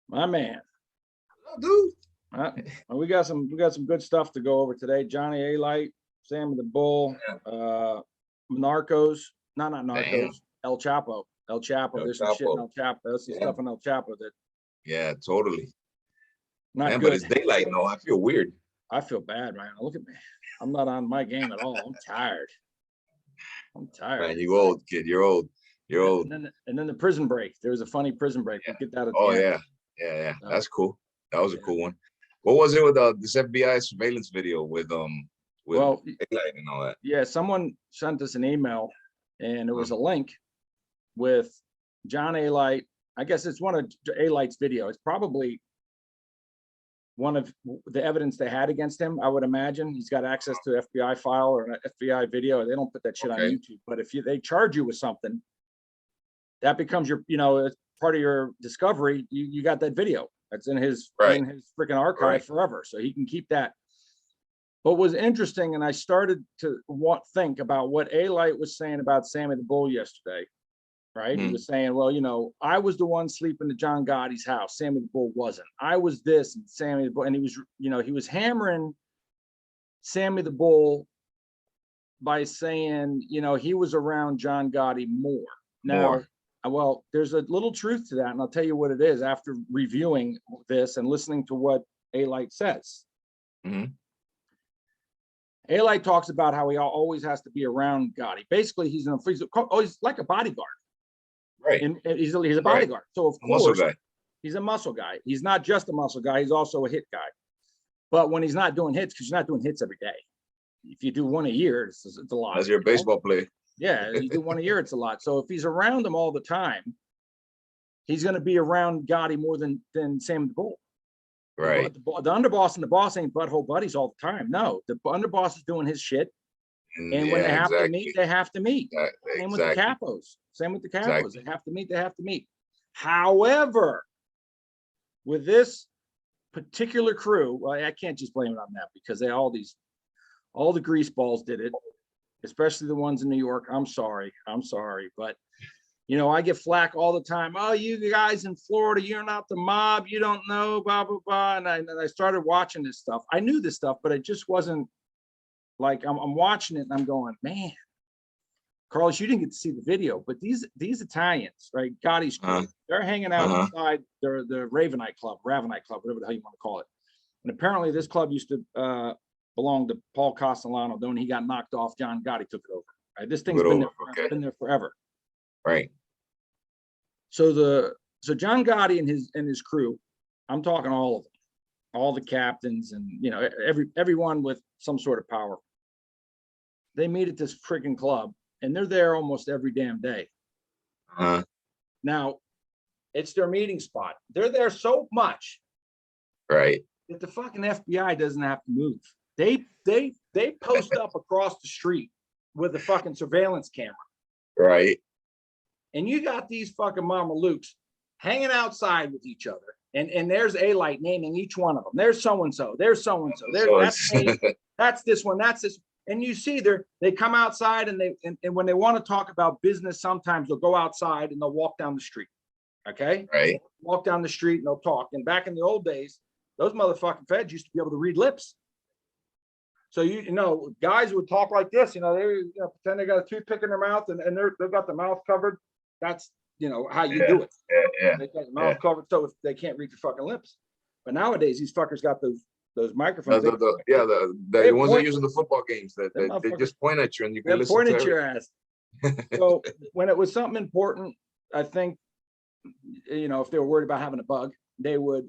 My man. Oh, dude. We got some good stuff to go over today. Johnny Alite, Sammy the Bull, Narcos, not Narcos, Damn. El Chapo. El Chapo. There's some shit in El Chapo. There's some stuff in El Chapo that Totally. not Man, good. but it's daylight now. I feel weird. I feel bad, man. Look at me. I'm not on my game at all. I'm tired. Man, you old, kid. You're old. You're old. And then the prison break. There was a funny prison break. We'll get that at the end. Yeah. That's cool. That was a cool one. What was it with this FBI surveillance video with Alite and all that? Yeah, someone sent us an email, and there was a link with John Alite. I guess it's one of Alite's video. It's probably one of the evidence they had against him. I would imagine he's got access to an FBI file or an FBI video. They don't put that shit on YouTube, but if they charge you with something, that becomes your, it's part of your discovery. You got that video. That's in his freaking archive forever, so he can keep that. But what was interesting, and I started to think about what Alite was saying about Sammy the Bull yesterday, right? He was saying, well, I was the one sleeping at John Gotti's house. Sammy the Bull wasn't. I was this, and Sammy the Bull, and he was hammering Sammy the Bull by saying, he was around John Gotti more. Now, well, there's a little truth to that, and I'll tell you what it is after reviewing this and listening to what Alite says. Alite talks about how he always has to be around Gotti. Basically, he's like a bodyguard, right? And he's a bodyguard. So of course, he's a muscle guy. He's not just a muscle guy; he's also a hit guy. But when he's not doing hits, because you're not doing hits every day. If you do one a year, it's a lot. As your baseball player. Yeah, you do one a year, it's a lot. So if he's around them all the time, he's going to be around Gotti more than Sam the Bull. Right. The underboss and the boss ain't butthole buddies all the time. No, the underboss is doing his shit. And when they have to meet, they have to meet. Same with the capos. Same with the capos. They have to meet, they have to meet. However, with this particular crew, well, I can't just blame it on that because all the grease balls did it. Especially the ones in New York. I'm sorry, but I get flack all the time. Oh, you guys in Florida, you're not the mob. You don't know, blah blah blah. And I started watching this stuff. I knew this stuff, but it just wasn't like I'm watching it and I'm going, man, Carlos, you didn't get to see the video, but these Italians, right? Gotti's crew, they're hanging out inside the Ravenite Club, whatever the hell you want to call it. And apparently, this club used to belonged to Paul Castellano. Then when he got knocked off, John Gotti took it over. Right? This thing's been there forever. Right. So John Gotti and his crew, I'm talking all of them, all the captains and everyone with some sort of power. They meet at this freaking club and they're there almost every damn day. Now, it's their meeting spot. They're there so much, right, that the fucking FBI doesn't have to move. They post up across the street with a fucking surveillance camera. Right. And you got these fucking Mamalukes hanging outside with each other. And there's Alite naming each one of them. There's so-and-so. There's so-and-so. That's me. That's this one. That's this. And you see they come outside and when they want to talk about business, sometimes they'll go outside and they'll walk down the street. Okay. Right. Walk down the street and they'll talk. And back in the old days, those motherfucking feds used to be able to read lips. So guys would talk like this, they pretend they got a toothpick in their mouth and they've got the mouth covered. That's how you do it. Yeah. They got the mouth covered so if they can't read their fucking lips. But nowadays these fuckers got those microphones. The ones that use in the football games that they just point at you and you can listen to your ass. So when it was something important, I think if they were worried about having a bug, they would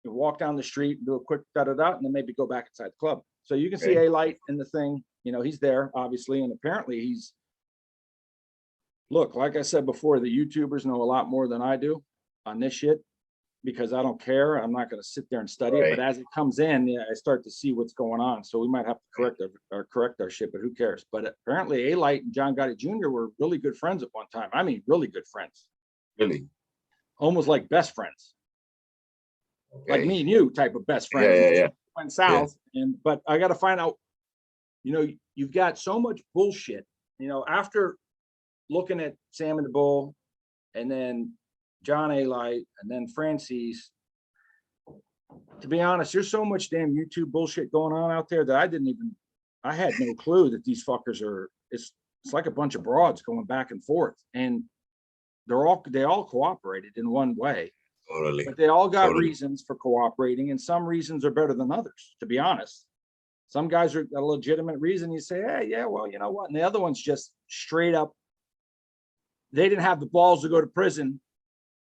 walk down the street and do a quick da-da-da and then maybe go back inside the club. So you can see Alite in the thing, he's there obviously, and apparently look, like I said before, the YouTubers know a lot more than I do on this shit because I don't care. I'm not going to sit there and study it, but as it comes in, I start to see what's going on. So we might have to correct our shit, but who cares? But apparently Alite and John Gotti Jr. were really good friends at one time. I mean, really good friends. Really? Almost like best friends. Like me and you type of best friends. Yeah. Went south, but I got to find out. You've got so much bullshit. After looking at Sammy the Bull, and then John Alite, and then Franzese, to be honest, there's so much damn YouTube bullshit going on out there that I had no clue that these fuckers are, it's like a bunch of broads going back and forth, and they all cooperated in one way. Totally. But they all got reasons for cooperating, and some reasons are better than others, to be honest. Some guys are a legitimate reason. You say, hey, yeah, well, you know what? And the other one's just straight up, they didn't have the balls to go to prison.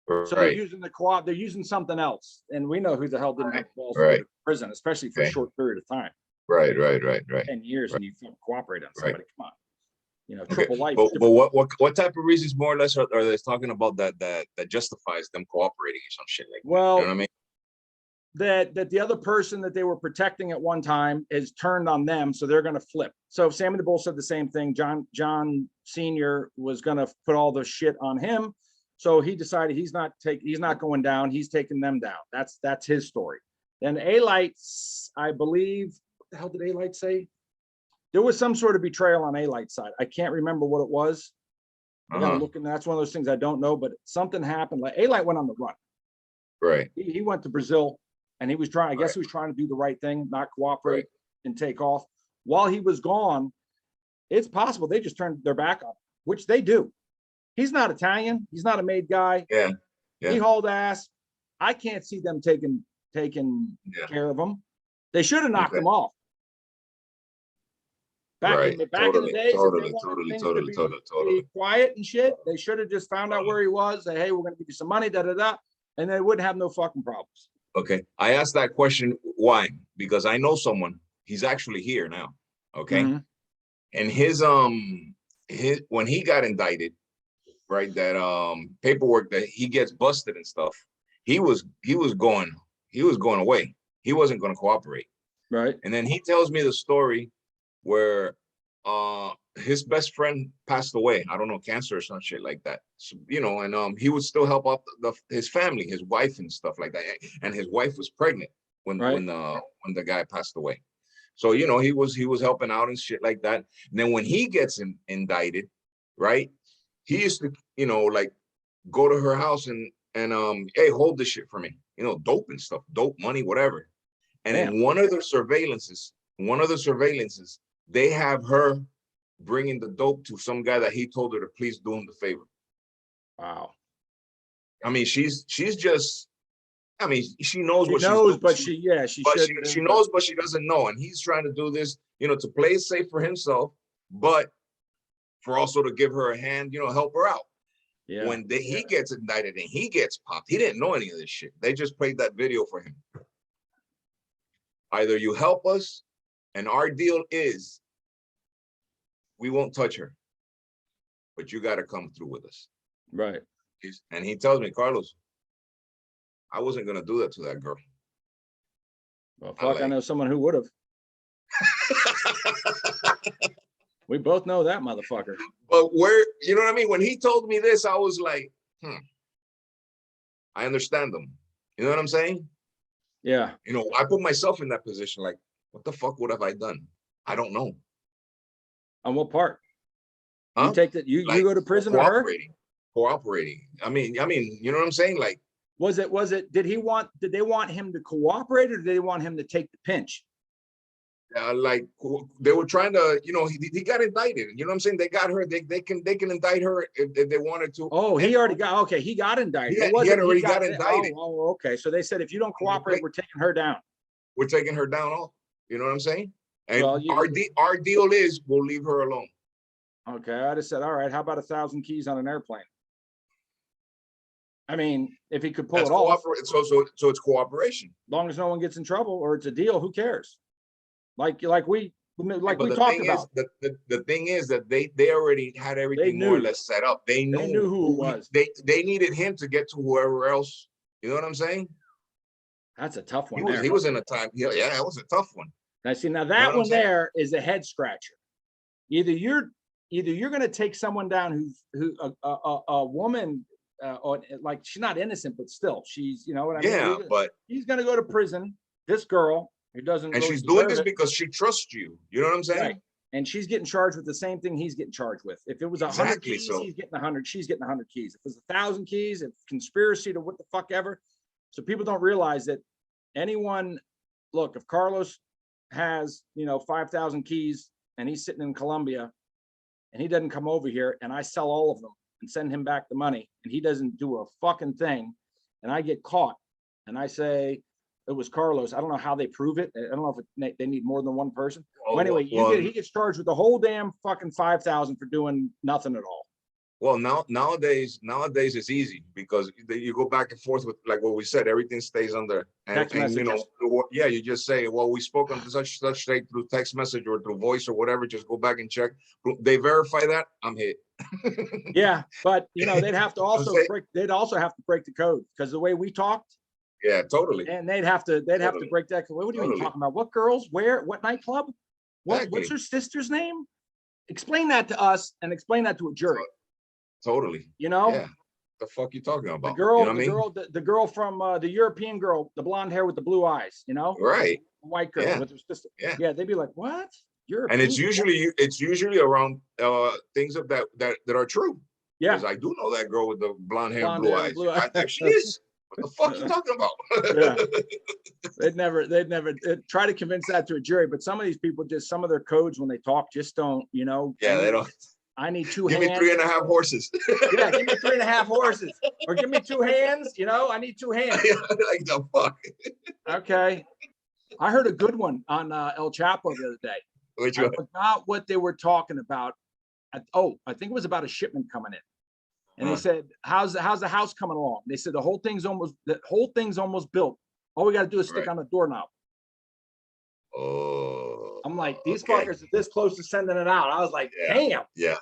So they're using the they're using something else. And we know who the hell didn't have the balls to go to prison, especially for a short period of time. Right. 10 years and you cooperate on somebody. Come on. You know, triple life. But what type of reasons more or less are they talking about that justifies them cooperating or some shit like that? Well, you know what I mean? That the other person that they were protecting at one time is turned on them, so they're going to flip. So Sammy the Bull said the same thing. John Senior was going to put all the shit on him, so he decided he's not going down. He's taking them down. That's his story. Then Alite, I believe, what the hell did Alite say? There was some sort of betrayal on Alite's side. I can't remember what it was. I gotta look, and that's one of those things I don't know. But something happened. Like Alite went on the run. Right. He went to Brazil, and he was trying. I guess he was trying to do the right thing, not cooperate and take off. While he was gone, it's possible they just turned their back on him, which they do. He's not Italian. He's not a made guy. Yeah. He hauled ass. I can't see them taking care of him. They should have knocked him off. Back in the days, totally quiet and shit, they should have just found out where he was. Say, hey, we're going to give you some money, and they wouldn't have no fucking problems. Okay, I asked that question why? Because I know someone. He's actually here now. Okay, and his when he got indicted, right? That paperwork that he gets busted and stuff. He was going away. He wasn't going to cooperate. Right. And then he tells me the story where his best friend passed away. I don't know, cancer or some shit like that. So, you know, and he would still help out his family, his wife and stuff like that. And his wife was pregnant when the guy passed away. So, you know, he was helping out and shit like that. And then when he gets indicted, right? He used to, you know, like go to her house and hey, hold this shit for me. You know, dope and stuff, dope money, whatever. And in one of the surveillances, they have her bringing the dope to some guy that he told her to please do him the favor. Wow. I mean, she's just, I mean, she knows what knows, but she knows, but she doesn't know. And he's trying to do this, you know, to play it safe for himself, but for also to give her a hand, you know, help her out. Yeah. When he gets indicted and he gets popped, he didn't know any of this shit. They just played that video for him. Either you help us, and our deal is we won't touch her, but you got to come through with us. Right. And he tells me, Carlos, I wasn't going to do that to that girl. Well, fuck, I know someone who would have. We both know that motherfucker. But you know what I mean? When he told me this, I was like, I understand them. You know what I'm saying? Yeah. You know, I put myself in that position. Like, what the fuck would have I done? I don't know. On what part? Huh? You take that? You go to prison or her? Cooperating. I mean, you know what I'm saying? Like, was it? Did they want him to cooperate, or did they want him to take the pinch? Like they were trying to, you know, he got indicted. You know what I'm saying? They got her. They can indict her if they wanted to. Oh, he already got. Okay, he got indicted. He had already got indicted. Oh, okay. So they said if you don't cooperate, we're taking her down. We're taking her down off. You know what I'm saying? And our deal is we'll leave her alone. Okay, I just said, all right. How about 1,000 keys on an airplane? I mean, if he could pull it off. So it's cooperation. As long as no one gets in trouble or it's a deal, who cares? Like we talked about. The thing is that they already had everything more or less set up. They knew who it was. They needed him to get to whoever else. You know what I'm saying? That's a tough one. He was in a time. Yeah, that was a tough one. Now that one there is a head scratcher. Either you're going to take someone down who a woman or like she's not innocent, but still she's, you know what I mean? Yeah, but he's going to go to prison. This girl who doesn't, and she's doing this because she trusts you. You know what I'm saying? Right. And she's getting charged with the same thing he's getting charged with. If it was 100 keys, he's getting 100. She's getting 100 keys. If it's 1,000 keys, if conspiracy to what the fuck ever. So people don't realize that anyone, look, if Carlos has, 5,000 keys and he's sitting in Colombia and he doesn't come over here and I sell all of them and send him back the money and he doesn't do a fucking thing and I get caught and I say it was Carlos, I don't know how they prove it. I don't know if they need more than one person. Well, anyway, he gets charged with the whole damn fucking 5,000 for doing nothing at all. Well, nowadays it's easy because you go back and forth with, like what we said, everything stays under and yeah, you just say, well, we spoke on such date through text message or through voice or whatever, just go back and check. They verify that, I'm hit. Yeah, but they'd have to also break the code because the way we talked. Yeah, totally. And they'd have to break that. What do you mean talking about? What girls? Where? What nightclub? What's her sister's name? Explain that to us and explain that to a jury. Totally. Yeah. The fuck you talking about? The girl from the European girl, the blonde hair with the blue eyes, Right. White girl with her sister. Yeah. They'd be like, what? European? And it's usually around things that are true. Yeah. Because I do know that girl with the blonde hair and blue eyes. I think she is. What the fuck you talking about? Yeah. They'd never try to convince that to a jury, but some of these people some of their codes when they talk just don't, Yeah, they don't. I need two hands. Give me 3.5 horses. Yeah, give me 3.5 horses. Or give me 2 hands, I need 2 hands. Like the fuck. Okay. I heard a good one on El Chapo the other day. Which I forgot what they were talking about. I think it was about a shipment coming in. And they said, how's the house coming along? They said the whole thing's almost built. All we got to do is stick on the doorknob. Oh, I'm like, these fuckers are this close to sending it out. I was like, damn. Yeah.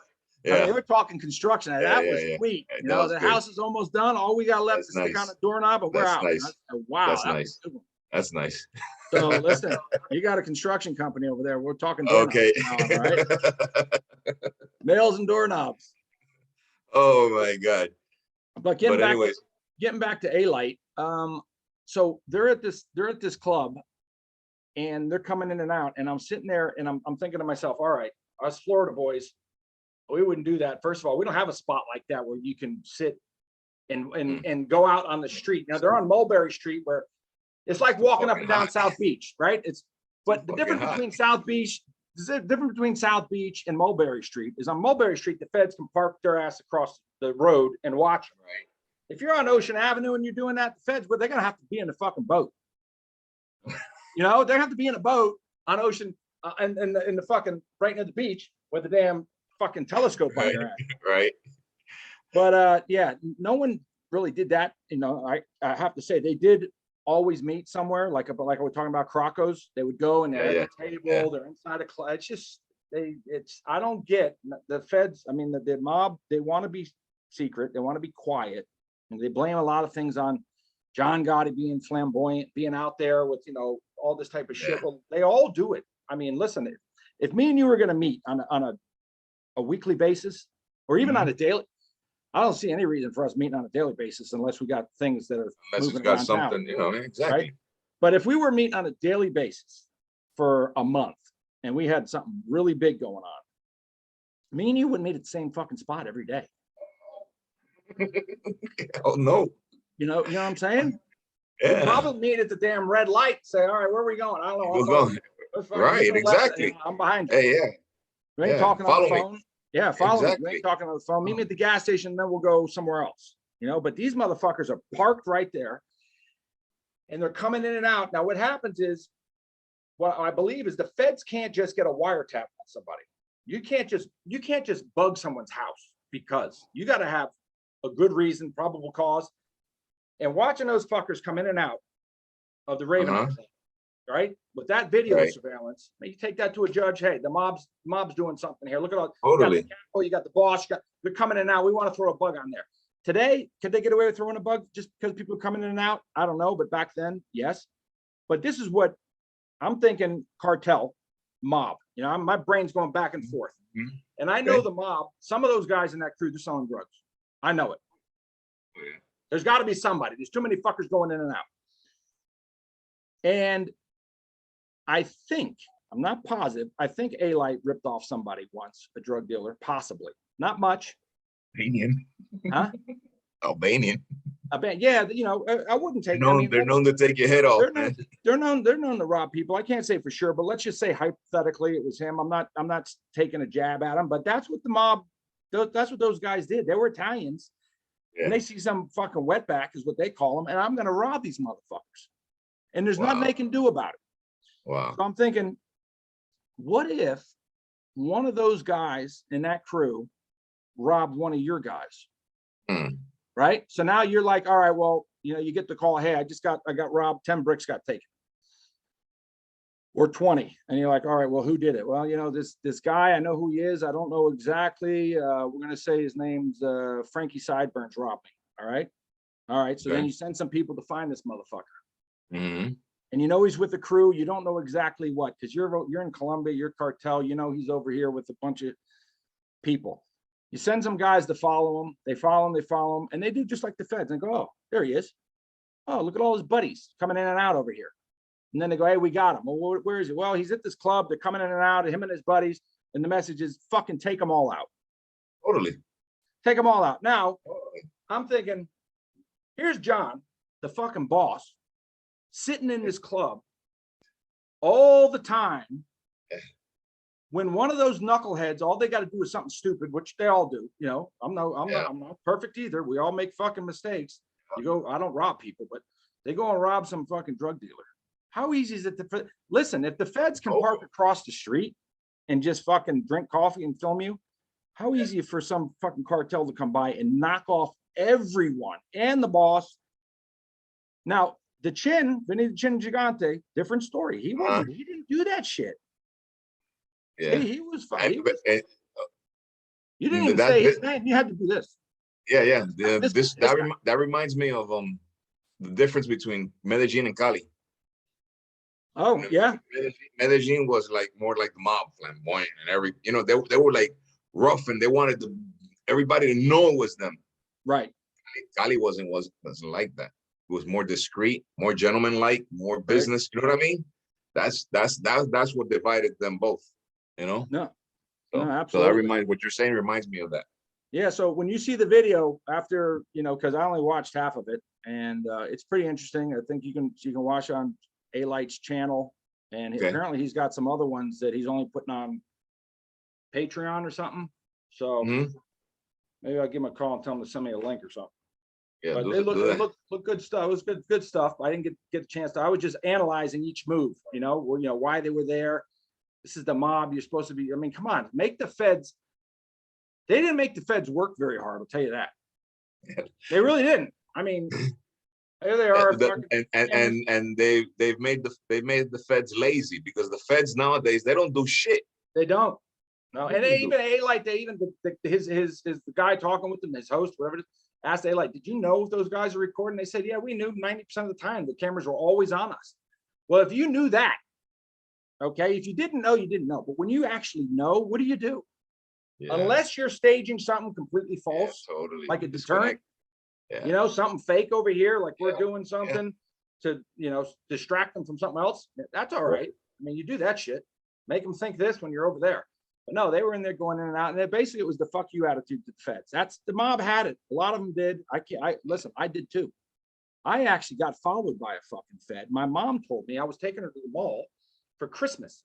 I mean, they were talking construction. That was sweet. The house is almost done. All we got left is stick on the doorknob and we're out. Nice. Said, wow. That's nice. That's nice. So listen, you got a construction company over there. We're talking doorknobs now, all right? Nails and doorknobs. Oh my God. But getting back to Alite. So they're at this club and they're coming in and out. And I'm sitting there and I'm thinking to myself, all right, us Florida boys, we wouldn't do that. First of all, we don't have a spot like that where you can sit and go out on the street. Now they're on Mulberry Street where it's like walking up and down South Beach, right? But the difference between South Beach, the difference between South Beach and Mulberry Street is on Mulberry Street, the feds can park their ass across the road and watch them, right? If you're on Ocean Avenue and you're doing that, the feds, they're gonna have to be in the fucking boat. They have to be in a boat on Ocean and in the fucking right near the beach with the damn fucking telescope on your ass. Right. But no one really did that. I have to say they did always meet somewhere, like I was talking about Crocos. They would go and they're at the table, they're inside a club. It's just I don't get the feds. I mean, the mob, they want to be secret, they want to be quiet, and they blame a lot of things on John Gotti being flamboyant, being out there with all this type of shit. Well, they all do it. I mean, listen, if me and you were going to meet on a weekly basis or even on a daily, I don't see any reason for us meeting on a daily basis unless we got things that are moving around town, exactly. Right? But if we were meeting on a daily basis for a month and we had something really big going on, me and you wouldn't meet at the same fucking spot every day. Oh no. You know what I'm saying? Yeah. We'd probably meet at the damn red light. Say, all right, where are we going? I don't know. We're going. Right, exactly. I'm behind you. Hey, yeah. We ain't talking on the phone. Yeah, follow me. We ain't talking on the phone. Meet me at the gas station, then we'll go somewhere else. But these motherfuckers are parked right there and they're coming in and out. Now, what happens is, what I believe is the feds can't just get a wiretap on somebody. You can't just bug someone's house because you got to have a good reason, probable cause. And watching those fuckers come in and out of the Raven, right? With that video surveillance, you take that to a judge. Hey, the mob's doing something here. Look at all. Totally. You got the boss. They're coming in and out. We want to throw a bug on there. Today, could they get away with throwing a bug just because people are coming in and out? I don't know, but back then, yes. But this is what I'm thinking: cartel, mob. My brain's going back and forth, and I know the mob. Some of those guys in that crew, they're selling drugs. I know it. Yeah. There's got to be somebody. There's too many fuckers going in and out. And I think, I'm not positive, I think Alite ripped off somebody once, a drug dealer, possibly. Not much. Albanian. Huh? Albanian. I bet, yeah, you know, I wouldn't take. I mean, They're known to take your head off, they're known, man. they're known to rob people. I can't say for sure, but let's just say hypothetically it was him. I'm not taking a jab at him, but that's what the mob. That's what those guys did. They were Italians, Yeah. and they see some fucking wetback is what they call them, and I'm going to rob these motherfuckers, and there's nothing they can do about it. Wow. So I'm thinking, what if one of those guys in that crew robbed one of your guys? Right. So now you're like, all right, well, you know, you get the call, hey, I got robbed, 10 bricks got taken. Or 20. And you're like, all right, well, who did it? Well, you know, this guy, I know who he is. I don't know exactly. We're gonna say his name's Frankie Sideburns robbed me. All right. All right. So then you send some people to find this motherfucker. And you know he's with the crew. You don't know exactly what, because you're in Colombia, you're cartel, you know he's over here with a bunch of people. You send some guys to follow him. They follow him, and they do just like the feds. And go, oh, there he is. Oh, look at all his buddies coming in and out over here. And then they go, hey, we got him. Well, where is he? Well, he's at this club. They're coming in and out, him and his buddies. And the message is fucking take them all out. Totally. Take them all out. Now, I'm thinking, here's John, the fucking boss, sitting in this club all the time. When one of those knuckleheads, all they got to do is something stupid, which they all do. You know, I'm not perfect either. We all make fucking mistakes. You go, I don't rob people, but they go and rob some fucking drug dealer. How easy is it to listen? If the feds can park across the street and just fucking drink coffee and film you, how easy for some fucking cartel to come by and knock off everyone and the boss? Now, the Vinny the Chin Gigante, different story. He didn't do that shit. Yeah, he was fine. You didn't even say his name. You had to do this. Yeah. That reminds me of the difference between Medellin and Cali. Oh, yeah. Medellin was like more like the mob, flamboyant, and they were like rough, and they wanted everybody to know it was them. Right. Cali wasn't like that. It was more discreet, more gentleman-like, more business. You know what I mean? That's what divided them both. You know? No, absolutely. So that what you're saying reminds me of that. Yeah. So when you see the video after, you know, because I only watched half of it, and it's pretty interesting. I think you can watch on Alite's channel, and apparently he's got some other ones that he's only putting on Patreon or something. So maybe I'll give him a call and tell him to send me a link or something. Yeah, but it look good stuff. It was good stuff. I didn't get a chance to. I was just analyzing each move. You know, why they were there. This is the mob. You're supposed to be. I mean, come on, make the feds. They didn't make the feds work very hard. I'll tell you that. Yeah. They really didn't. I mean, there they are. And they've made the feds lazy, because the feds nowadays, they don't do shit. They don't. No, and they even Alite. They even the guy talking with them, his host, whatever it is, asked Alite, did you know if those guys are recording? They said, yeah, we knew 90% of the time the cameras were always on us. Well, if you knew that, okay, if you didn't know, you didn't know. But when you actually know, what do you do? Yeah. Unless you're staging something completely false, totally, like a deterrent, you know, something fake over here, like we're doing something to, you know, distract them from something else. That's all right. I mean, you do that shit, make them think this when you're over there. But no, they were in there going in and out, and basically it was the fuck you attitude to the feds. That's the mob had it. A lot of them did. Listen, I did too. I actually got followed by a fucking fed. My mom told me, I was taking her to the mall for Christmas,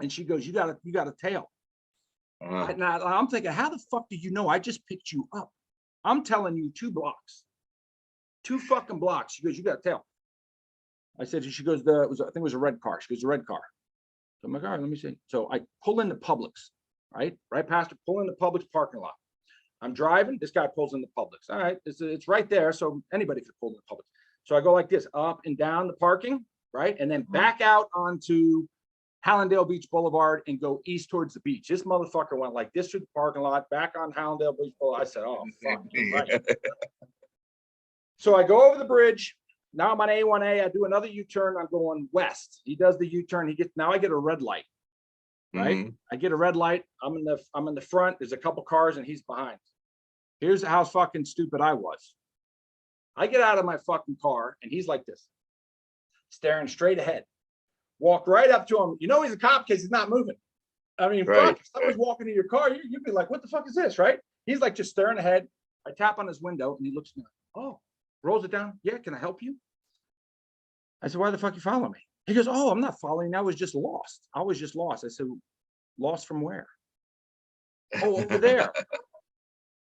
and she goes, "You got a tail." And I'm thinking, how the fuck do you know? I just picked you up. I'm telling you, 2 blocks, 2 fucking blocks. She goes, "You got a tail." I said, she goes, I think it was a red car. She goes, "A red car." So I'm like, all right, let me see. So I pull into Publix, right past her, pull into Publix parking lot. I'm driving. This guy pulls into Publix. All right, it's right there, so anybody could pull into Publix. So I go like this, up and down the parking, right, and then back out onto Hallandale Beach Boulevard and go east towards the beach. This motherfucker went like this through the parking lot, back on Hallandale Beach Boulevard. I said, oh fuck, right. So I go over the bridge. Now I'm on A1A. I do another U-turn. I'm going west. He does the U-turn. Now I get a red light, right? I get a red light. I'm in the front. There's a couple cars and he's behind. Here's how fucking stupid I was. I get out of my fucking car and he's like this, staring straight ahead. Walk right up to him. You know he's a cop because he's not moving. I mean, fuck, if someone's walking in your car, you'd be like, what the fuck is this, right? He's like just staring ahead. I tap on his window and he looks at me like, oh. rolls it down. Yeah, can I help you? I said, why the fuck you follow me? He goes, oh, I'm not following. I was just lost. I was just lost. I said, lost from where? Oh, over there.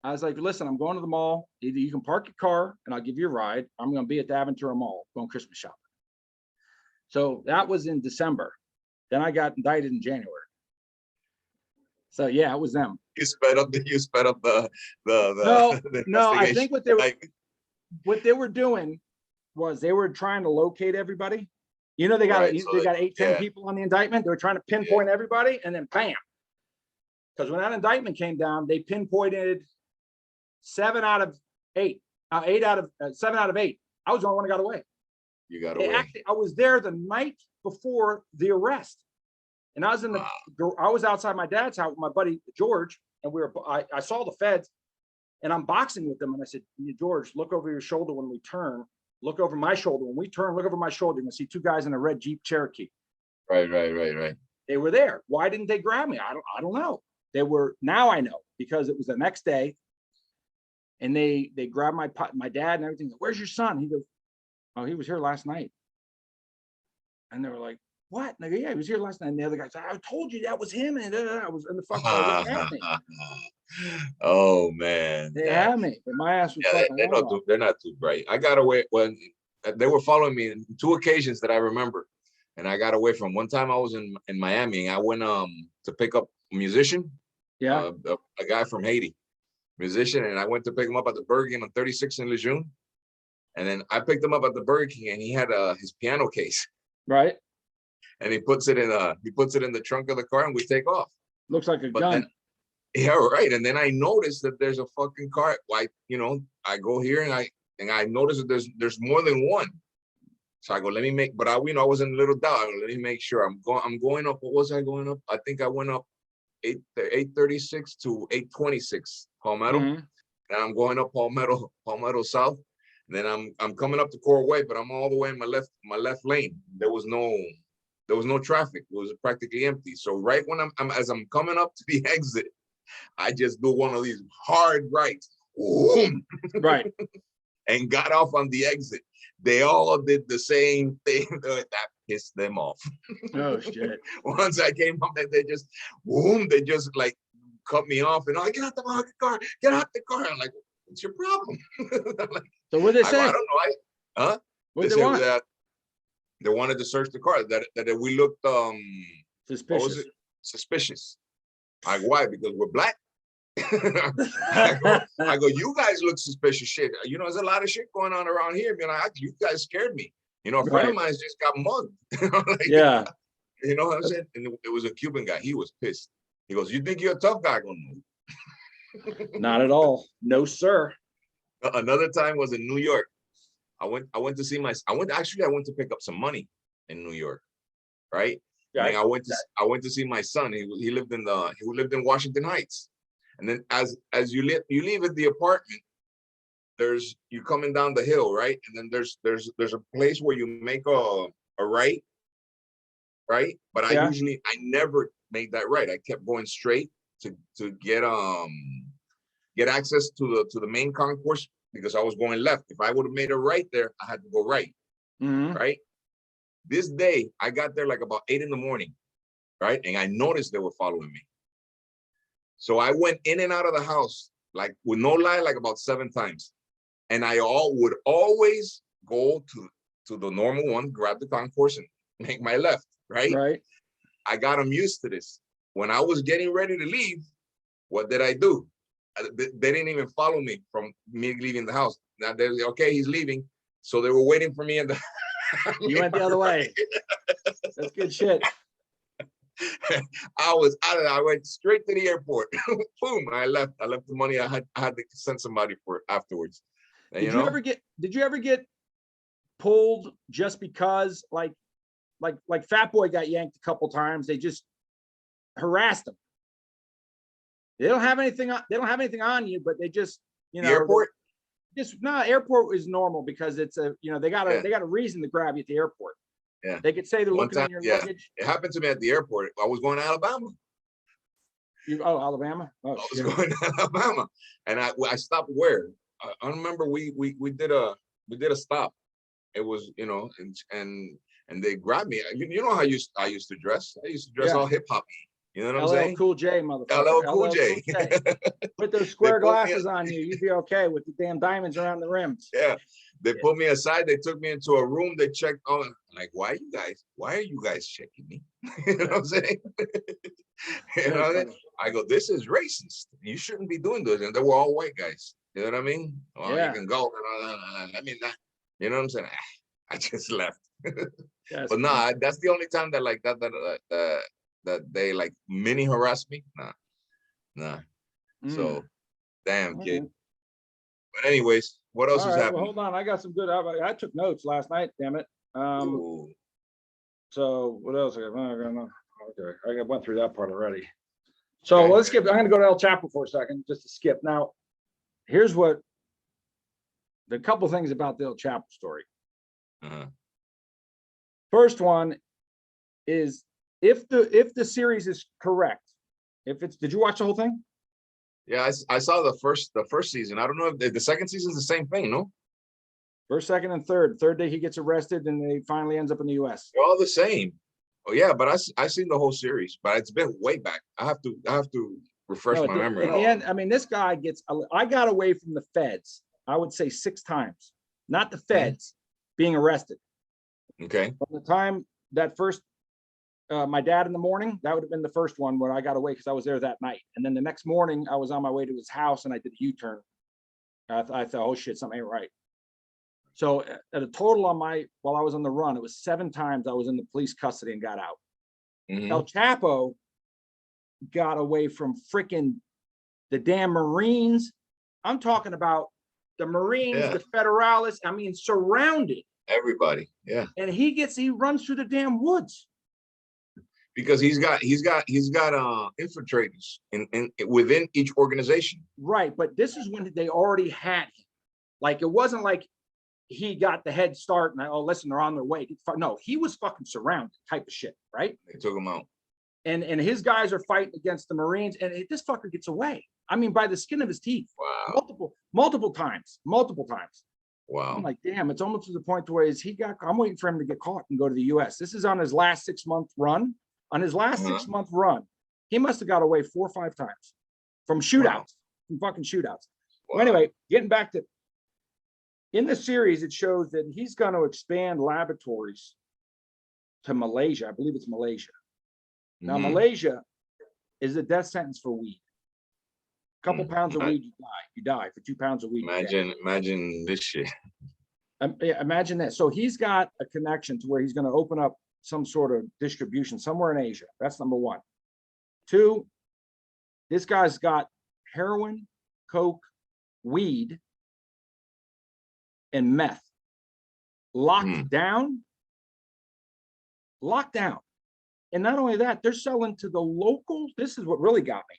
I was like, listen, I'm going to the mall. Either you can park your car and I'll give you a ride. I'm going to be at the Aventura Mall going Christmas shopping. So that was in December. Then I got indicted in January. So yeah, it was them. You sped up the No, the no, I think investigation. what they were doing was they were trying to locate everybody. You know, they got Right, so they got 8, 10 yeah. people on the indictment. They were trying to pinpoint everybody, and then bam. Because when that indictment came down, they pinpointed 7 out of 8, 8 out of 7 out of 8. I was the only one who got away. You got They away. actually, I was there the night before the arrest, and I was in the, I was outside my dad's house with my buddy George, and I saw the feds, and I'm boxing with them, and I said, George, look over your shoulder when we turn. Look over my shoulder. When we turn, look over my shoulder. You're gonna see 2 guys in a red Jeep Cherokee. Right. They were there. Why didn't they grab me? I don't know. They were, now I know, because it was the next day, and they grabbed my dad and everything. Where's your son? He goes, oh, he was here last night. And they were like, what? And I go, yeah, he was here last night. And the other guy said, I told you that was him. And I was in the fuck. Oh man, They had me. But my ass was fucking. they're not too bright. I got away when they were following me on 2 occasions that I remember, and I got away from. One time I was in Miami, and I went to pick up a musician, Yeah, a guy from Haiti, musician, and I went to pick him up at the Burger King on 36 in Lejeune, and then I picked him up at the Burger King, and he had his piano case, right. and he puts it in the trunk of the car, and we take off. Looks like a But gun. then, yeah, right. And then I noticed that there's a fucking car. Like, I go here and I noticed that there's more than one. So I go, let me make. But I was in a little doubt. I go, let me make sure. I'm going up. What was I going up? I think I went up 836 to 826 Palmetto, and I'm going up Palmetto South. And then I'm coming up the Core Way, but I'm all the way in my left lane. There was no traffic. It was practically empty. So right when as I'm coming up to the exit, I just do one of these hard rights, right, and got off on the exit. They all did the same thing. That pissed them off. Oh shit! Once I came up, they just like cut me off, and get out the fucking car, get out the car. I'm like, what's your problem? Like, so what they say? I don't know. What they want? That they wanted to search the car. That we looked Suspicious. Suspicious. Like, why? Because we're black. I go, you guys look suspicious shit. There's a lot of shit going on around here. You guys scared me. A friend of mine just got mugged. Like, yeah. You know what I'm saying? And it was a Cuban guy. He was pissed. He goes, you think you're a tough guy? I go, no. Not at all. No, sir. Another time was in New York. I went to see I went to pick up some money in New York. Right? Yeah, and I went to see my son. He lived in Washington Heights. And then as you leave at the apartment, you're coming down the hill, right? And then there's a place where you make a right, right? But I never made that right. I kept going straight to get access to the main concourse, because I was going left. If I would have made a right there, I had to go right. Right? This day, I got there like about 8 in the morning, right? And I noticed they were following me. So I went in and out of the house, like, with no lie, like about 7 times. And I would always go to the normal one, grab the concourse and make my left, right? Right. I got them used to this. When I was getting ready to leave, what did I do? They didn't even follow me from me leaving the house. Now they're okay, he's leaving. So they were waiting for me in the You went the other way. That's good shit. I was out of there. I went straight to the airport. Boom! I left the money. I had to send somebody for it afterwards. And, Did you ever get pulled just because, like Fat Boy got yanked a couple times? They just harassed him. They don't have anything on you, but they just, the airport. Airport is normal because it's they got a reason to grab you at the airport. Yeah. They could say they're looking at your luggage. It happened to me at the airport. I was going to Alabama. Alabama? Oh, I was going to Alabama. And I stopped where? I remember we did we did a stop. It was, you know, and they grabbed me. You know how I used to dress. I used to dress Yeah. all hip hop. You know what I'm LL saying? Cool J, motherfucker. LL Cool J. Put those square glasses on you. You'd be okay with the damn diamonds around the rims. Yeah. They put me aside. They took me into a room. They checked on. Like, why are you guys checking me? You know what I'm saying? You know what I mean? I go, this is racist. You shouldn't be doing this. And they were all white guys. You know what I mean? Well, Yeah. you can go. I mean, you know what I'm saying? I just left. Yes. But no, that's the only time that like that they like mini harass me. Nah. So, damn kid. But anyways, what else All is right, happening? well, hold on. I got some good. I took notes last night. Damn it. Ooh. So what else? Okay, I went through that part already. So Okay. let's skip. I'm going to go to El Chapo for a second, just to skip. Now, here's what the couple things about the El Chapo story. First one is if the series is correct, if it's, did you watch the whole thing? Yeah, I saw the first season. I don't know if the second season is the same thing, no? First, second, and third. Third day he gets arrested and he finally ends up in the US. They're all the same. Oh yeah, but I seen the whole series, but it's been way back. I have to refresh my memory. At the end, I mean, this guy gets, I got away from the feds, I would say 6 times, not the feds being arrested. Okay. From the time that first, my dad in the morning, that would have been the first one where I got away because I was there that night. And then the next morning I was on my way to his house and I did a U-turn. I thought, oh shit, something ain't right. So at a total on while I was on the run, it was 7 times I was in the police custody and got out. El Chapo got away from freaking the damn Marines. I'm talking about the Marines, the Federalists, I mean, surrounded. Everybody, yeah. And he runs through the damn woods. Because he's got infiltrators in within each organization. Right, but this is when they already had him. Like, it wasn't like he got the head start and oh, listen, they're on their way. No, he was fucking surrounded type of shit, right? They took him out. And his guys are fighting against the Marines, and this fucker gets away. I mean, by the skin of his teeth. Wow. Multiple times. Wow. I'm like, damn, it's almost to the point where I'm waiting for him to get caught and go to the US. This is on his last 6-month run. On his last 6-month run, he must have got away 4 or 5 times from shootouts, from fucking shootouts. Well, anyway, getting back to, in the series, it shows that he's going to expand laboratories to Malaysia. I believe it's Malaysia. Now, Malaysia is a death sentence for weed. A couple pounds of weed, you die. You die for 2 pounds of weed. Imagine this shit. Imagine that. So he's got a connection to where he's going to open up some sort of distribution somewhere in Asia. That's number 1. 2, this guy's got heroin, coke, weed, and meth locked down. And not only that, they're selling to the local, this is what really got me.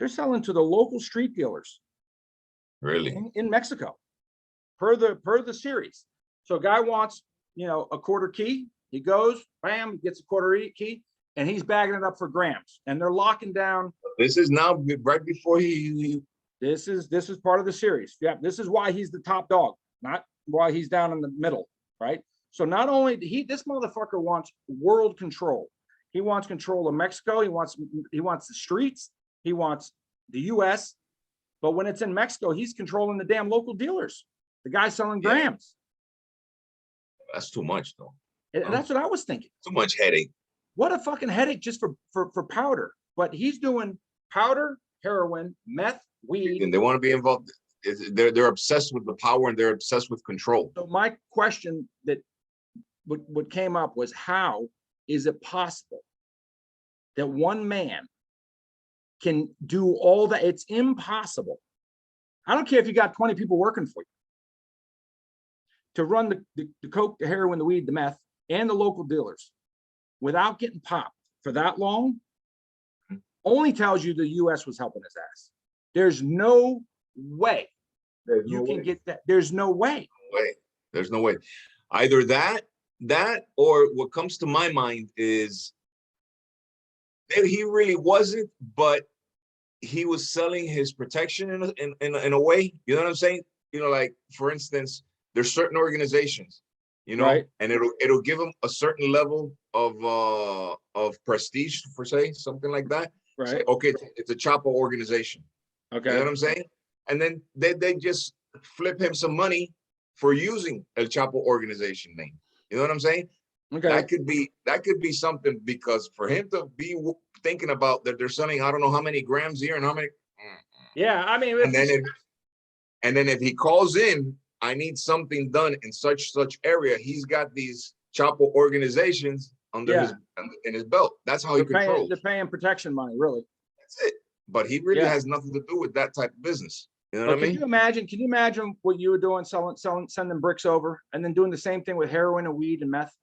They're selling to the local street dealers. Really? In Mexico, per the series. So a guy wants, a quarter key. He goes, bam, gets a quarter key, and he's bagging it up for grams. And they're locking down. This is now right before he. This is part of the series. Yeah, this is why he's the top dog, not why he's down in the middle, right? So not only this motherfucker wants world control. He wants control of Mexico. He wants the streets. He wants the US. But when it's in Mexico, he's controlling the damn local dealers. The guy selling grams. That's too much, though. And that's what I was thinking. Too much headache. What a fucking headache just for powder. But he's doing powder, heroin, meth, weed. And they want to be involved. They're obsessed with the power and they're obsessed with control. So my question that what came up was, how is it possible that one man can do all that? It's impossible. I don't care if you got 20 people working for you to run the coke, the heroin, the weed, the meth, and the local dealers without getting popped for that long. Only tells you the US was helping his ass. There's no way you can get that. There's no way. There's no way. Either that or what comes to my mind is that he really wasn't, but he was selling his protection in a way. You know what I'm saying? Like, for instance, there's certain organizations, you know, Right. and it'll give them a certain level of prestige, for say something like that. Say, Right. okay, it's a Chapo organization. You know Okay. what I'm saying? And then they just flip him some money for using El Chapo organization name. You know what I'm saying? Okay. That could be something, because for him to be thinking about that they're selling, I don't know how many grams here and how many. Yeah, I mean, And then if he calls in, I need something done in such area. He's got these Chapo organizations under Yeah. in his belt. That's how he controls. They're paying protection money, really. That's it. But he really Yeah. has nothing to do with that type of business. You know what I mean? Can you imagine what you were doing, sending bricks over, and then doing the same thing with heroin and weed and meth?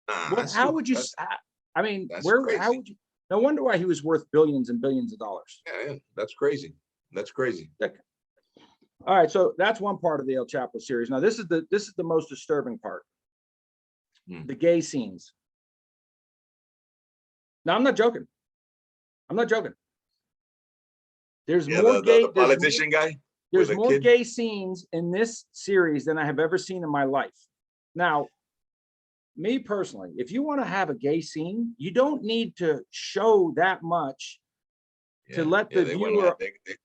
How would you? I mean, crazy. how would you? No wonder why he was worth billions and billions of dollars. Yeah, that's crazy. That's crazy. All right, so that's one part of the El Chapo series. Now, this is the most disturbing part. The gay scenes. Now, I'm not joking. There's more gay. The politician guy. There's more gay scenes in this series than I have ever seen in my life. Now, me personally, if you want to have a gay scene, you don't need to show that much to let the viewer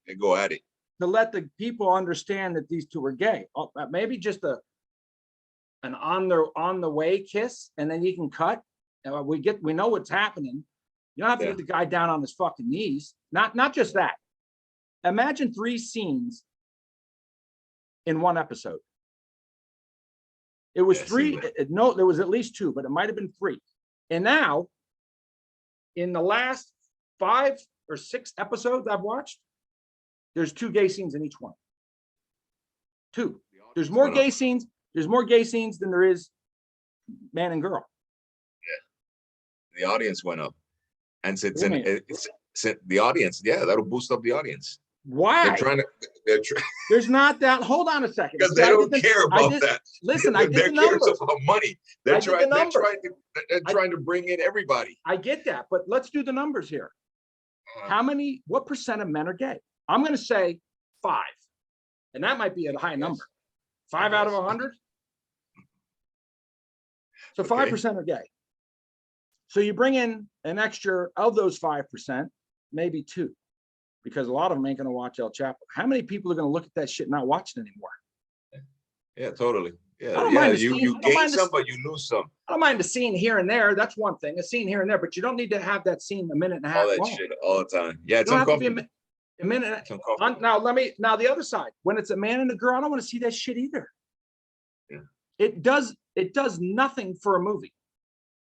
they go at it, to let the people understand that these two are gay. Maybe just an on the way kiss, and then you can cut. We know what's happening. You don't have to get the guy down on his fucking knees. Not just that. Imagine 3 scenes in one episode. It was 3. No, there was at least 2, but it might have been 3. And now, in the last 5 or 6 episodes I've watched, there's 2 gay scenes in each one. 2. There's more gay scenes. There's more gay scenes than there is man and girl. Yeah. The audience went up. And since the audience, that'll boost up the audience. Why? There's not that. Hold on a second. Because they don't care about that. Listen, I did the numbers. They're about money. They're trying to bring in everybody. I get that, but let's do the numbers here. What percent of men are gay? I'm going to say 5, and that might be a high number. 5 out of 100. So 5% are gay. So you bring in an extra of those 5%, maybe 2. Because a lot of them ain't going to watch El Chapo. How many people are going to look at that shit and not watch it anymore? Yeah, totally. Yeah, you gain some, but you lose some. I don't mind the scene here and there. That's one thing, a scene here and there, but you don't need to have that scene a minute and a half all that long. Shit all the time. Yeah, it's uncomfortable. A minute. Now the other side. When it's a man and a girl, I don't want to see that shit either. Yeah. It does nothing for a movie.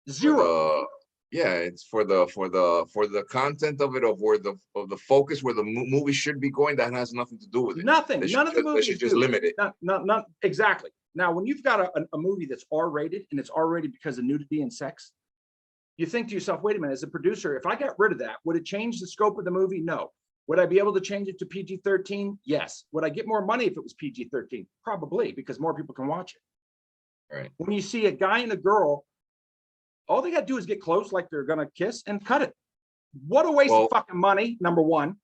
Zero. It's for the content of it, of the focus where the movie should be going. That has nothing to do with it. Nothing. None of the movies should just limit it. Not exactly. Now, when you've got a movie that's R-rated and it's R-rated because of nudity and sex, you think to yourself, wait a minute, as a producer, if I got rid of that, would it change the scope of the movie? No. Would I be able to change it to PG-13? Yes. Would I get more money if it was PG-13? Probably, because more people can watch it. Right. When you see a guy and a girl, all they got to do is get close like they're going to kiss and cut it. What a waste of fucking money, number one.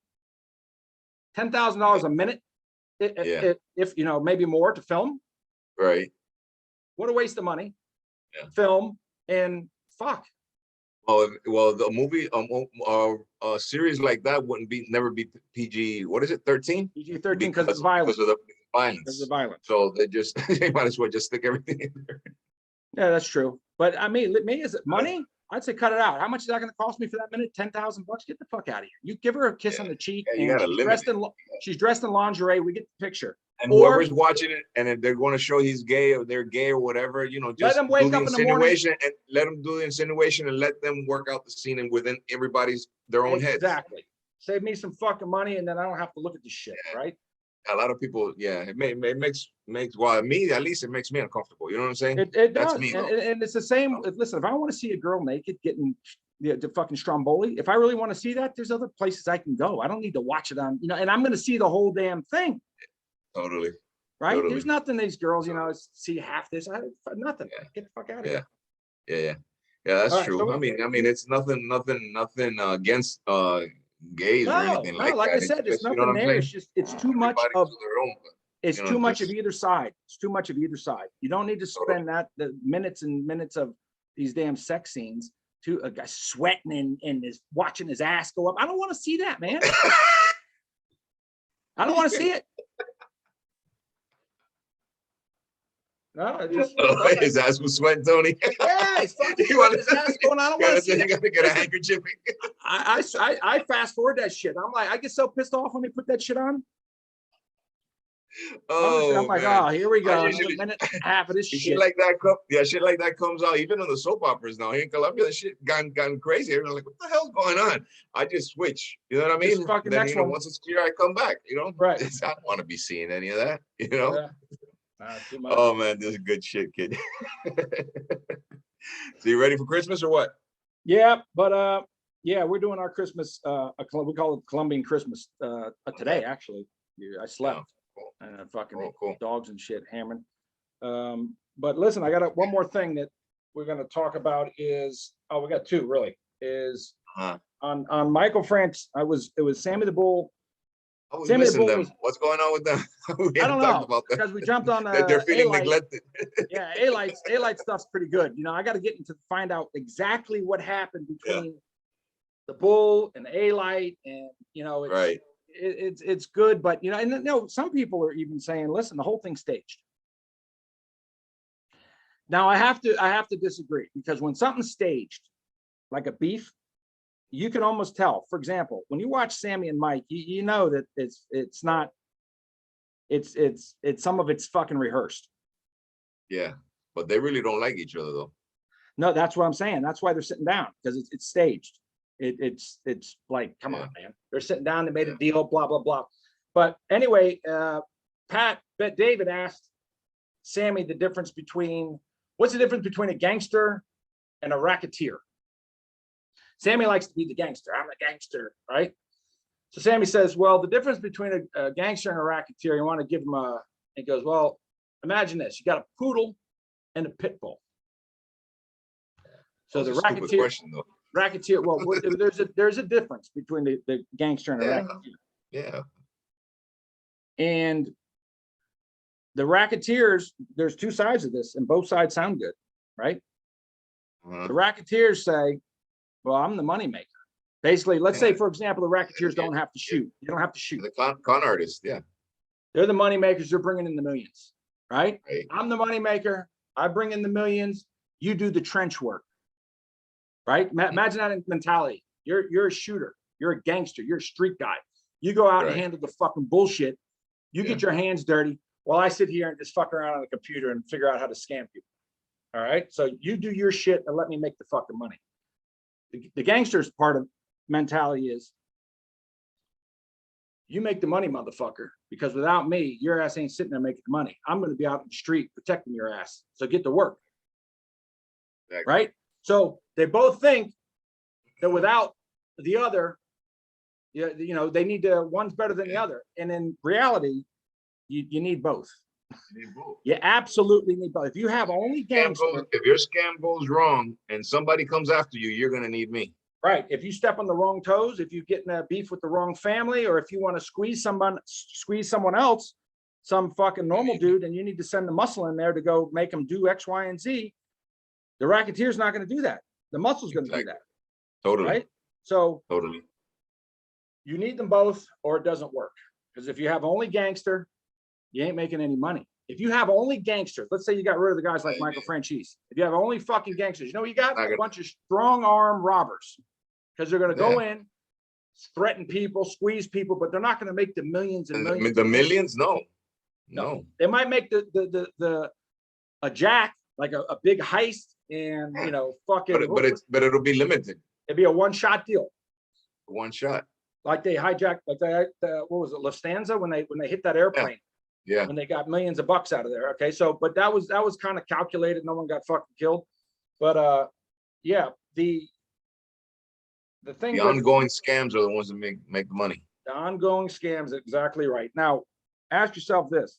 $10,000 a minute, if maybe more to film. Right. What a waste of money. Yeah. Film and fuck. Well, the movie, a series like that wouldn't never be PG. What is it? 13? PG-13 because of violence. Because of the violence. Because of violence. So they might as well just stick everything in there. Yeah, that's true. But I mean, is it money? I'd say cut it out. How much is that going to cost me for that minute? $10,000? Get the fuck out of here. You give her a kiss on the cheek. Yeah, and she's dressed in lingerie. We get the picture. And whoever's watching it, and if they're going to show he's gay or they're gay or whatever, just let them wake up in the morning and let them do the insinuation and let them work out the scene and within everybody's their own heads. Exactly. Save me some fucking money, and then I don't have to look at this shit, right? A lot of people, it makes me, at least it makes me uncomfortable. You know what I'm saying? It That's does. me, and it's the same. Listen, if I want to see a girl naked getting the fucking stromboli, if I really want to see that, there's other places I can go. I don't need to watch it on, and I'm going to see the whole damn thing. Totally. Right? Totally. There's nothing these girls, see half this. Nothing. Yeah. Get the fuck out of here. Yeah, that's true. So, I mean, it's nothing against gays or anything like that. Like I said, it's nothing there. It's just, it's too much of It's You know, too much of just either side. It's too much of either side. You don't need to spend the minutes and minutes of these damn sex scenes to a guy sweating and is watching his ass go up. I don't want to see that, man. I don't want to see it. No, it just his ass was sweating, Tony. yeah, he's fucking You wanna- his ass going. I don't want to see You it. gotta get a handkerchief. I fast forward that shit. I'm like, I get so pissed off when they put that shit on. Oh, I'm like, man. oh, here we go. I Another usually- minute and a half of this shit shit. like that shit like that comes out even on the soap operas now. Here in Colombia, the shit gone crazy. Everyone's like, what the hell's going on? I just switch. You know what I mean? Just fucking Then, next you know, one. once it's clear, I come back. You know, Right. I don't want to be seeing any of that. You know. Yeah. Too much. Oh man, this is good shit, kid. So you ready for Christmas or what? Yeah, but yeah, we're doing our Christmas. We call it Colombian Christmas today. Actually, I slept Cool. and fucking Cool. dogs and shit hammering. But listen, I got one more thing that we're going to talk about is we got two really is on Michael France. It was Sammy the Bull. I was Sammy the missing Bull them. was, What's going on with them? We I don't haven't talked know about that. because we jumped on They're feeling A-Light. neglected. Yeah, A-Light stuff's pretty good. You know, I got to get into find out exactly what happened between the Bull and A-Light, and you know, it's, Right. It's good, but you know, and no, some people are even saying, listen, the whole thing's staged. Now I have to disagree because when something's staged, like a beef, you can almost tell. For example, when you watch Sammy and Mike, you know that it's not. It's some of it's fucking rehearsed. Yeah, but they really don't like each other though. No, that's what I'm saying. That's why they're sitting down because it's staged. It's like, come on, man. They're sitting down. They made a deal. Blah blah blah. But anyway, David asked Sammy the difference between what's the difference between a gangster and a racketeer. Sammy likes to be the gangster. I'm a gangster, right? So Sammy says, well, the difference between a gangster and a racketeer, you want to give him he goes, well, imagine this. You got a poodle and a pit bull. So the racketeer question, though. Racketeer, well, there's a difference between the gangster and a racketeer. Yeah. And the racketeers, there's two sides of this, and both sides sound good, right? The racketeers say, well, I'm the moneymaker. Basically, let's say, for example, the racketeers don't have to shoot. You don't have to shoot. The con artist, yeah. They're the moneymakers. They're bringing in the millions, right? Right. I'm the moneymaker. I bring in the millions. You do the trench work, right? Imagine that mentality. You're a shooter. You're a gangster. You're a street guy. You go out and handle the fucking bullshit. You get your hands dirty while I sit here and just fuck around on the computer and figure out how to scam people. All right. So you do your shit and let me make the fucking money. The gangsters part of mentality is you make the money, motherfucker, because without me, your ass ain't sitting there making the money. I'm going to be out in the street protecting your ass. So get to work. Exactly. Right. So they both think that without the other, you know, they need to, one's better than the other. And in reality, you need both. You absolutely need both. If you have only gangsters, if your scam goes wrong and somebody comes after you, you're gonna need me. Right. If you step on the wrong toes, if you get in a beef with the wrong family, or if you want to squeeze someone else, some fucking normal dude, and you need to send the muscle in there to go make them do X, Y, and Z, the racketeer's not going to do that. The muscle's going to do that. Totally. Right. So totally. You need them both, or it doesn't work. Because if you have only gangster, you ain't making any money. If you have only gangsters, let's say you got rid of the guys like Michael Franzese. If you have only fucking gangsters, you know what you got? A bunch of strong arm robbers. Because they're going to go in, threaten people, squeeze people, but they're not going to make the millions and millions. The millions? No. They might make a jack, like a big heist, and you know, fucking. But it'll be limited. It'd be a one-shot deal. One shot. Like they hijacked, like what was it, Lufthansa when they hit that airplane. Yeah. When they got millions of bucks out of there. Okay, so but that was kind of calculated. No one got fucking killed. But yeah, the thing. The ongoing scams are the ones that make the money. The ongoing scams, exactly right. Now, ask yourself this.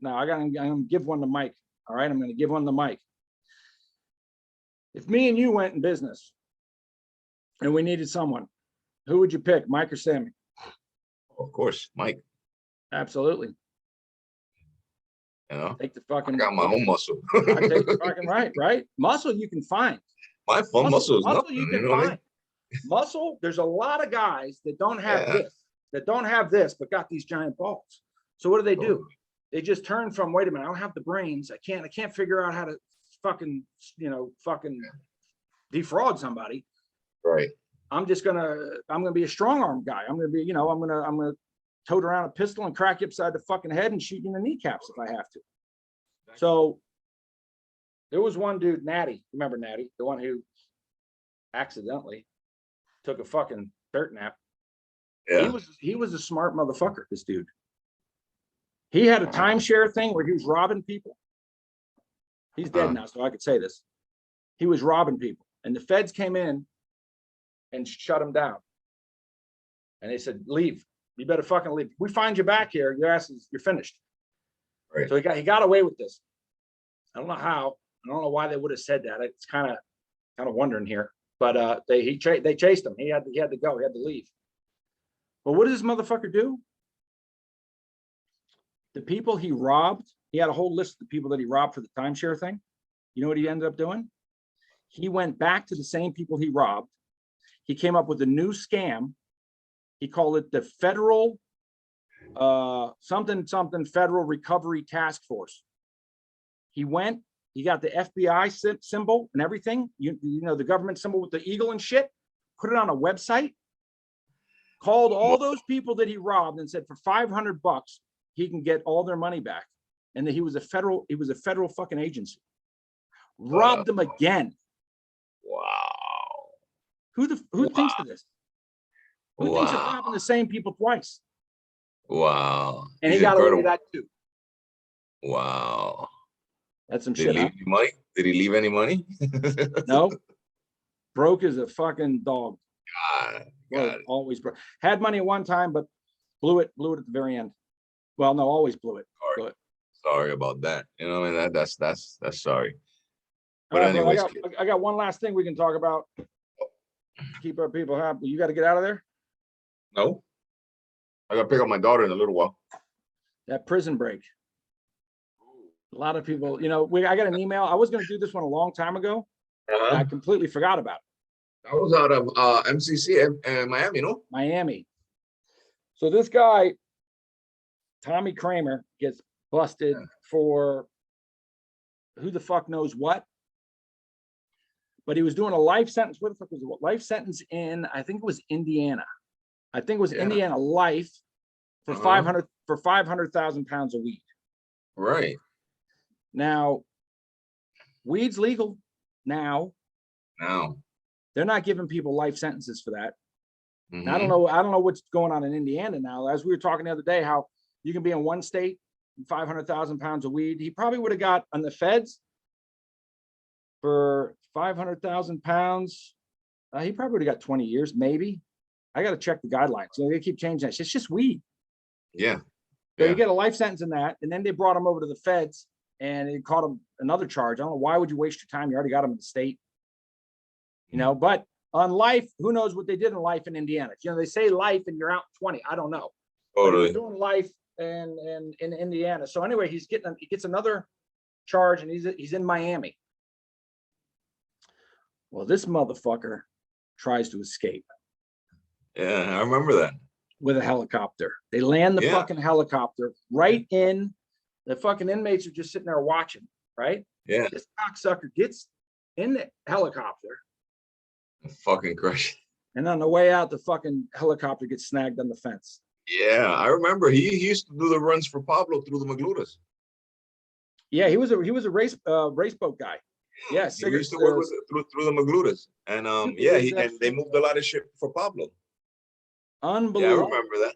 Now I'm gonna give one to Mike. All right, I'm gonna give one to Mike. If me and you went in business and we needed someone, who would you pick, Mike or Sammy? Of course, Mike. Absolutely. You know, Take the I fucking. got my own muscle. I take the fucking right. Muscle you can find. My fun muscle is Muscle nothing. you You can know what I find. Muscle. There's a lot of guys that don't have Yeah. this, but got these giant balls. So what do? Oh. They just turn from, wait a minute, I don't have the brains. I can't figure out how to fucking, defraud somebody. Right. I'm gonna be a strong arm guy. I'm gonna tote around a pistol and crack you upside the fucking head and shoot you in the kneecaps if I have to. So there was one dude, Natty. Remember Natty, the one who accidentally took a fucking dirt nap. Yeah. He was a smart motherfucker, this dude. He had a timeshare thing where he was robbing people. He's dead now, so I could say this. He was robbing people, and the feds came in and shut him down. And they said, leave. You better fucking leave. We find you back here, you're finished. Right. So he got away with this. I don't know how. I don't know why they would have said that. It's kind of wondering here. But they chased him. He had to go. He had to leave. But what does this motherfucker do? The people he robbed, he had a whole list of the people that he robbed for the timeshare thing. You know what he ended up doing? He went back to the same people he robbed. He came up with a new scam. He called it the Federal something Federal Recovery Task Force. He got the FBI symbol and everything, you know, the government symbol with the eagle and shit, put it on a website, called all those people that he robbed and said for $500 he can get all their money back. And that he was a federal fucking agency. Robbed them again. Wow. Who thinks of this? Who thinks of robbing the same people twice? Wow. And he got away with that too. Wow. That's some Did shit. he leave any money? Did he leave any money? No. Broke as a fucking dog. God. Always broke. Had money at one time, but blew it at the very end. Well, no, always blew it. Sorry about that. You know, I mean, that's sorry. But anyways, I got one last thing we can talk about. Keep our people happy. You got to get out of there. No, I got to pick up my daughter in a little while. That prison break. A lot of people, you know, I got an email. I was going to do this one a long time ago. And I completely forgot about it. I was out of MCC in Miami, no? Miami. So this guy, Tommy Kramer, gets busted for who the fuck knows what. But he was doing a life sentence. What the fuck was it? Life sentence in, I think it was Indiana. I think it was Indiana life for 500,000 pounds of weed. Right. Now, weed's legal now. They're not giving people life sentences for that. Mm-hmm. I don't know what's going on in Indiana now. As we were talking the other day, how you can be in one state, 500,000 pounds of weed. He probably would have got on the feds for 500,000 pounds. He probably would have got 20 years, maybe. I got to check the guidelines. So they keep changing that. It's just weed. Yeah. So you get a life sentence in that, and then they brought him over to the feds, and they caught him another charge. I don't know, why would you waste your time? You already got him in the state, you know. But on life, who knows what they did in life in Indiana? You know, they say life and you're out 20. I don't know. Totally. But he was doing life in Indiana. So anyway, he gets another charge, and he's in Miami. Well, this motherfucker tries to escape. Yeah, I remember that. With a helicopter. They land the fucking helicopter right in. The fucking inmates are just sitting there watching, right? Yeah. This cocksucker gets in the helicopter. Fucking crush. And on the way out, the fucking helicopter gets snagged on the fence. Yeah, I remember he used to do the runs for Pablo through the Maglutas. Yeah, he was a race boat guy. Yeah, he used to work with through the Maglutas, and they moved a lot of shit for Pablo. Unbelievable. Yeah, I remember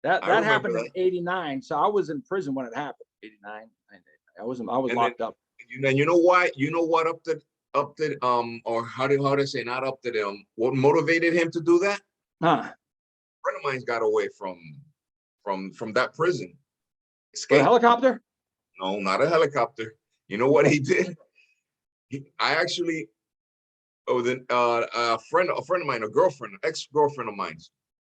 that. That happened in '89, so I was in prison when it happened. '89. I was locked up. And you know why? You know what upped it, or how to say not upped it? What motivated him to do that? Huh? A friend of mine's got away from that prison. Escaped. A helicopter? No, not a helicopter. You know what he did? I actually, a friend of mine, ex-girlfriend of mine,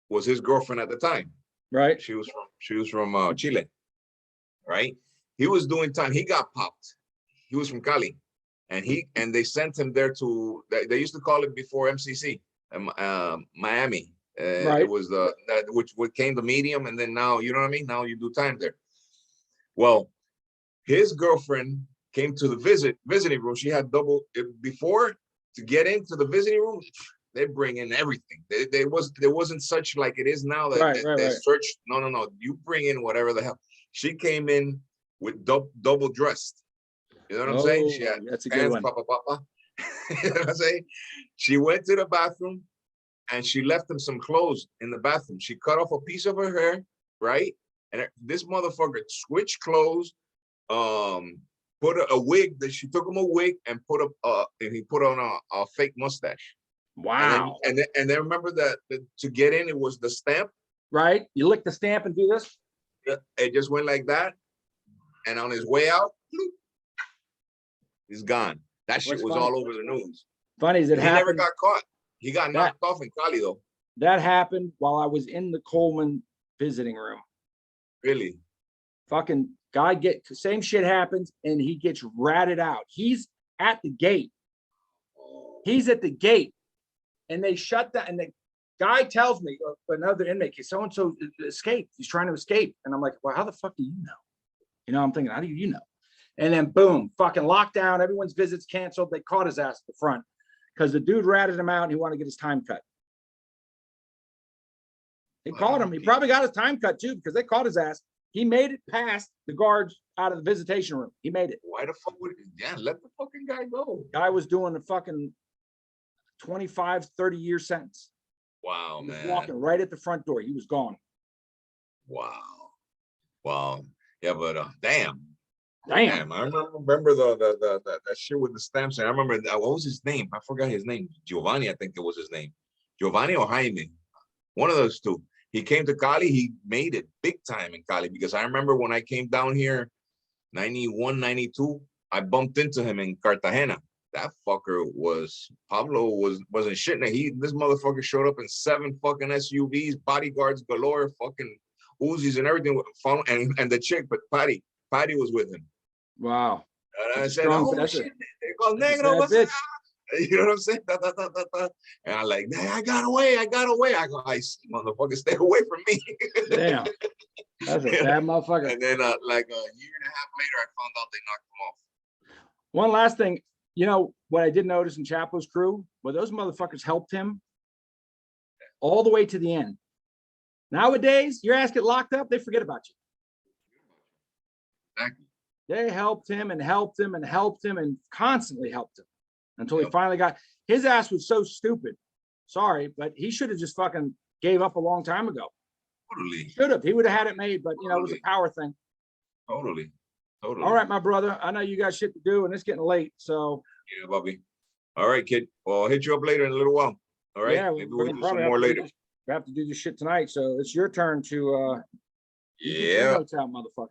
was his girlfriend at the time. Right. She was from Chile. Right. he was doing time. He got popped. He was from Cali, and they sent him there to. They used to call it before MCC, Miami. Right. It was which came the medium, and then now you know what I mean. Now you do time there. Well, his girlfriend came to the visiting room. She had before to get into the visiting room. They bring in everything. There wasn't such like it is now that they search. No. You bring in whatever the hell. She came in with double dressed. You know what I'm saying? She had that's a pants, good one. papa. You know what I'm saying? She went to the bathroom and she left him some clothes in the bathroom. She cut off a piece of her hair, right? And this motherfucker switched clothes, put a wig. That she took him a wig and he put on a fake mustache. Wow. And then remember that to get in, it was the stamp. Right. You lick the stamp and do this. It just went like that. And on his way out, he's gone. That shit was all over the news. Funny is it happened. He never got caught. He got knocked off in Cali though. That happened while I was in the Coleman visiting room. Really? Fucking guy same shit happens and he gets ratted out. He's at the gate. He's at the gate. And they shut down, and the guy tells me, another inmate, so-and-so escaped. He's trying to escape. And I'm like, well, how the fuck do you know? You know, I'm thinking, how do you know? And then boom, fucking lockdown. Everyone's visits canceled. They caught his ass at the front because the dude ratted him out and he wanted to get his time cut. They caught him. He probably got his time cut too because they caught his ass. He made it past the guards out of the visitation room. He made it. Why the fuck would let the fucking guy go? Guy was doing a fucking 25, 30-year sentence. Wow, he was man. Walking right at the front door. He was gone. Wow. Yeah, but damn. I remember the that shit with the stamps. I remember what was his name? I forgot his name. Giovanni, I think it was his name. Giovanni or Jaime. One of those two. He came to Cali. He made it big time in Cali because I remember when I came down here, 91, 92, I bumped into him in Cartagena. That fucker Pablo wasn't shit. This motherfucker showed up in 7 fucking SUVs, bodyguards galore, fucking Uzis and everything. And the chick, but Patty was with him. Wow. And I said, oh shit, bitch. You know what I'm saying? And I'm like, nah, I got away. I go, I motherfucker, stay away from me. Damn. That's a bad motherfucker. And then like a year and a half later, I found out they knocked him off. One last thing. You know, what I did notice in Chapo's crew, well, those motherfuckers helped him all the way to the end. Nowadays, your ass get locked up, they forget about you. Exactly. They helped him and helped him and helped him and constantly helped him until he finally got, his ass was so stupid. Sorry, but he should have just fucking gave up a long time ago. Totally. Should have. He would have had it made, but you know, it was a power thing. Totally. All right, my brother. I know you got shit to do and it's getting late. So yeah, Bobby. All right, kid. Well, I'll hit you up later in a little while. All right. Yeah, maybe we'll do some more later. We have to do this shit tonight. So it's your turn to yeah. notes out, motherfucker.